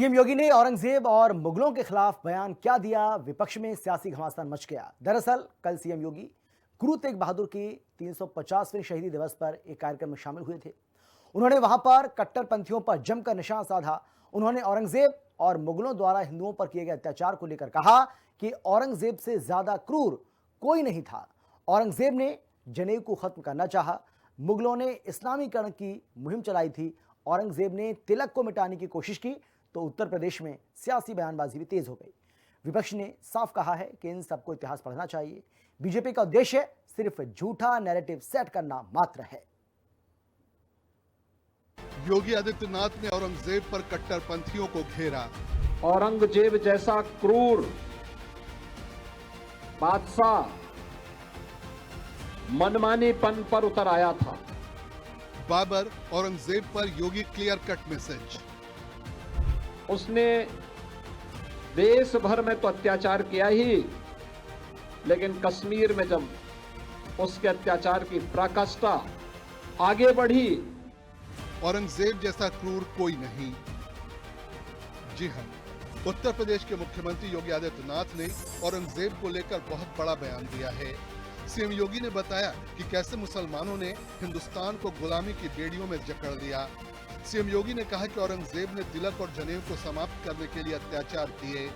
CM योगी ने औरंगजेब और मुगलों के खिलाफ बयान क्या दिया, विपक्ष में सियासी घमासान मच गया। दरअसल कल सीएम योगी गुरु तेग बहादुर की 350वें शहीदी दिवस पर एक कार्यक्रम में शामिल हुए थे। उन्होंने वहां पर कट्टरपंथियों पर जमकर निशाना साधा। उन्होंने औरंगजेब और मुगलों द्वारा हिंदुओं पर किए गए अत्याचार को लेकर कहा कि औरंगजेब से ज्यादा क्रूर कोई नहीं था। औरंगजेब ने जनेऊ को खत्म करना चाहा, मुगलों ने इस्लामीकरण की मुहिम चलाई थी, औरंगजेब ने तिलक को मिटाने की कोशिश की तो उत्तर प्रदेश में सियासी बयानबाजी भी तेज हो गई। विपक्ष ने साफ कहा है कि इन सबको इतिहास पढ़ना चाहिए। बीजेपी का उद्देश्य सिर्फ झूठा नैरेटिव सेट करना मात्र है। योगी आदित्यनाथ ने औरंगजेब पर कट्टरपंथियों को घेरा। औरंगजेब जैसा क्रूर बादशाह मनमानीपन पर उतर आया था। बाबर औरंगजेब पर योगी क्लियर कट मैसेज। उसने देश भर में तो अत्याचार किया ही, लेकिन कश्मीर में जब उसके अत्याचार की पराकाष्ठा आगे बढ़ी, औरंगजेब जैसा क्रूर कोई नहीं। जी हां, उत्तर प्रदेश के मुख्यमंत्री योगी आदित्यनाथ ने औरंगजेब को लेकर बहुत बड़ा बयान दिया है। सीएम योगी ने बताया कि कैसे मुसलमानों ने हिंदुस्तान को गुलामी की बेड़ियों में जकड़ लिया। सीएम योगी ने कहा कि औरंगजेब ने तिलक और जनेऊ को समाप्त करने के लिए अत्याचार किए।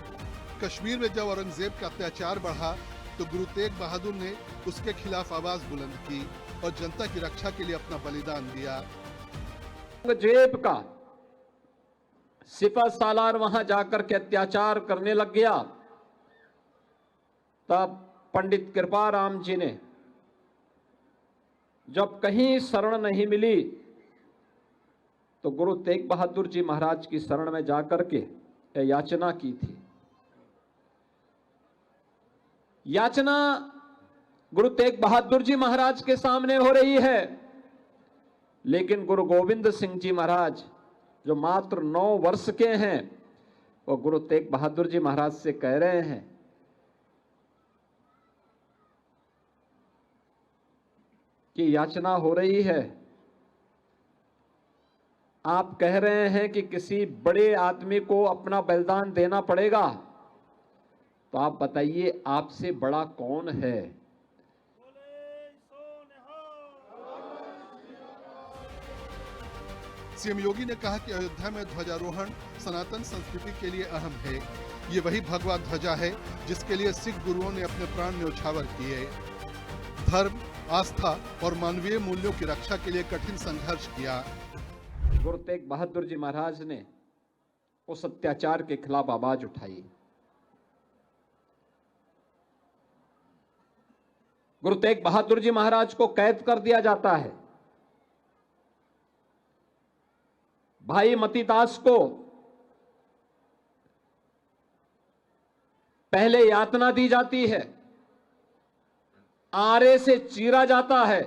कश्मीर में जब औरंगजेब का अत्याचार बढ़ा तो गुरु तेग बहादुर ने उसके खिलाफ आवाज बुलंद की और जनता की रक्षा के लिए अपना बलिदान दिया। औरंगजेब का सिपह सालार वहां जाकर के अत्याचार करने लग गया, तब पंडित कृपाराम जी ने जब कहीं शरण नहीं मिली तो गुरु तेग बहादुर जी महाराज की शरण में जाकर के याचना की थी। याचना गुरु तेग बहादुर जी महाराज के सामने हो रही है, लेकिन गुरु गोविंद सिंह जी महाराज जो मात्र 9 वर्ष के हैं, वो गुरु तेग बहादुर जी महाराज से कह रहे हैं कि याचना हो रही है, आप कह रहे हैं कि किसी बड़े आदमी को अपना बलिदान देना पड़ेगा, तो आप बताइए आपसे बड़ा कौन है। सीएम योगी ने कहा कि अयोध्या में ध्वजारोहण सनातन संस्कृति के लिए अहम है। ये वही भगवा ध्वजा है जिसके लिए सिख गुरुओं ने अपने प्राण न्यौछावर किए। धर्म, आस्था और मानवीय मूल्यों की रक्षा के लिए कठिन संघर्ष किया। गुरु तेग बहादुर जी महाराज ने उस अत्याचार के खिलाफ आवाज उठाई। गुरु तेग बहादुर जी महाराज को कैद कर दिया जाता है। भाई मतीदास को पहले यातना दी जाती है, आरे से चीरा जाता है।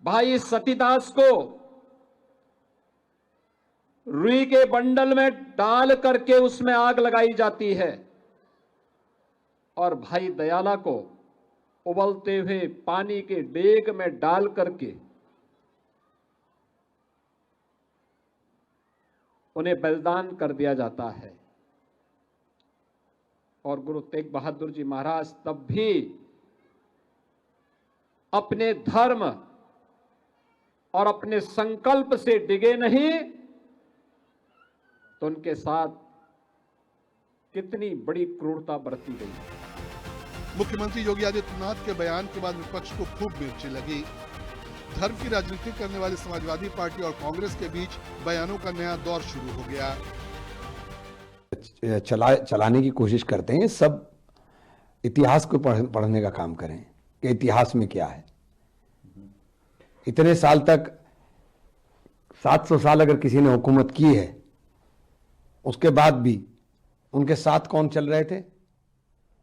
भाई सतीदास को रुई के बंडल में डाल करके उसमें आग लगाई जाती है और भाई दयाला को उबलते हुए पानी के डेग में डाल करके उन्हें बलिदान कर दिया जाता है। और गुरु तेग बहादुर जी महाराज तब भी अपने धर्म और अपने संकल्प से डिगे नहीं, तो उनके साथ कितनी बड़ी क्रूरता बरती गई। मुख्यमंत्री योगी आदित्यनाथ के बयान के बाद विपक्ष को खूब मिर्ची लगी। धर्म की राजनीति करने वाली समाजवादी पार्टी और कांग्रेस के बीच बयानों का नया दौर शुरू हो गया। चलाने की कोशिश करते हैं, सब इतिहास को पढ़ने का काम करें कि इतिहास में क्या है। इतने साल तक 700 साल अगर किसी ने हुकूमत की है, उसके बाद भी उनके साथ कौन चल रहे थे,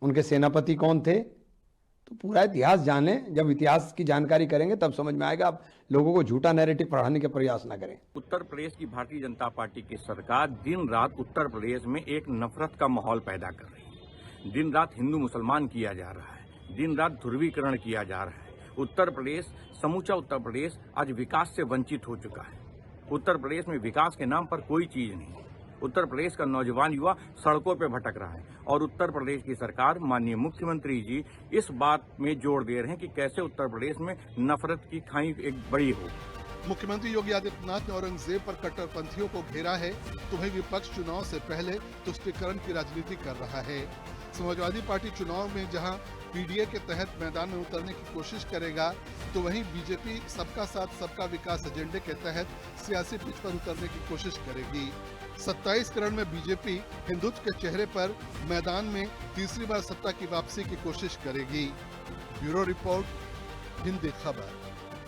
उनके सेनापति कौन थे, तो पूरा इतिहास जाने। जब इतिहास की जानकारी करेंगे तब समझ में आएगा। आप लोगों को झूठा नैरेटिव पढ़ाने के प्रयास ना करें। उत्तर प्रदेश की भारतीय जनता पार्टी की सरकार दिन रात उत्तर प्रदेश में एक नफरत का माहौल पैदा कर रही है। दिन रात हिंदू मुसलमान किया जा रहा है, दिन रात ध्रुवीकरण किया जा रहा है। उत्तर प्रदेश, समूचा उत्तर प्रदेश आज विकास से वंचित हो चुका है उत्तर प्रदेश में विकास के नाम पर कोई चीज नहीं। उत्तर प्रदेश का नौजवान युवा सड़कों पर भटक रहा है और उत्तर प्रदेश की सरकार, माननीय मुख्यमंत्री जी इस बात में जोर दे रहे हैं कि कैसे उत्तर प्रदेश में नफरत की खाई एक बड़ी हो। मुख्यमंत्री योगी आदित्यनाथ ने औरंगजेब पर कट्टरपंथियों को घेरा है, तो वहीं विपक्ष चुनाव से पहले तुष्टीकरण की राजनीति कर रहा है। समाजवादी पार्टी चुनाव में जहां पीडीए के तहत मैदान में उतरने की कोशिश करेगा, तो वहीं बीजेपी सबका साथ सबका विकास एजेंडे के तहत सियासी पिच पर उतरने की कोशिश करेगी। 27 करण में बीजेपी हिंदुत्व के चेहरे पर मैदान में तीसरी बार सत्ता की वापसी की कोशिश करेगी। ब्यूरो रिपोर्ट, हिंदी खबर।